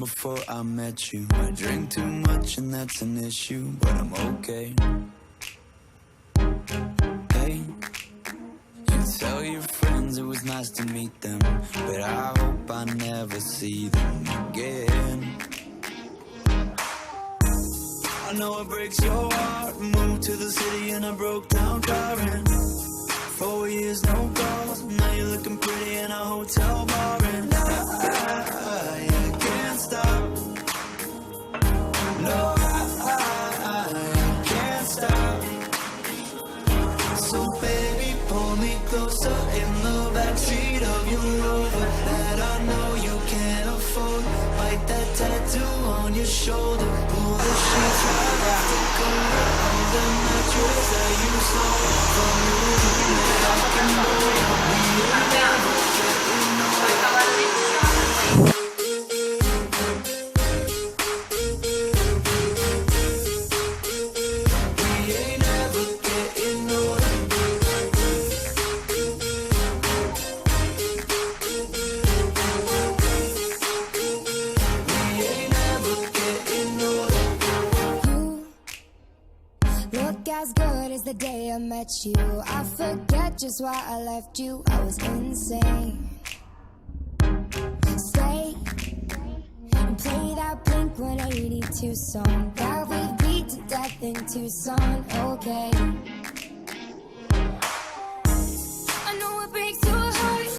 before I met you. I drink too much and that's an issue, but I'm okay. Hey, you tell your friends it was nice to meet them, but I hope I never see them again. I know it breaks your heart. Moved to the city in a broke down car, and 4 years no calls. Now you're looking pretty in a hotel bar, and I can't stop. No, I can't stop. So baby, pull me closer in the backseat of your Rover that I know you can't afford. Bite that tattoo on your shoulder. Pull the sheets right off the cover of the mattress that you stole from your roommate. I can know we ain't never getting nowhere. We ain't never getting nowhere. We ain't never getting nowhere. You look as good as the day I met you. I forget just why I left you. I was insane. Stay and play that Blink 182 song that we beat to death in Tucson. Okay.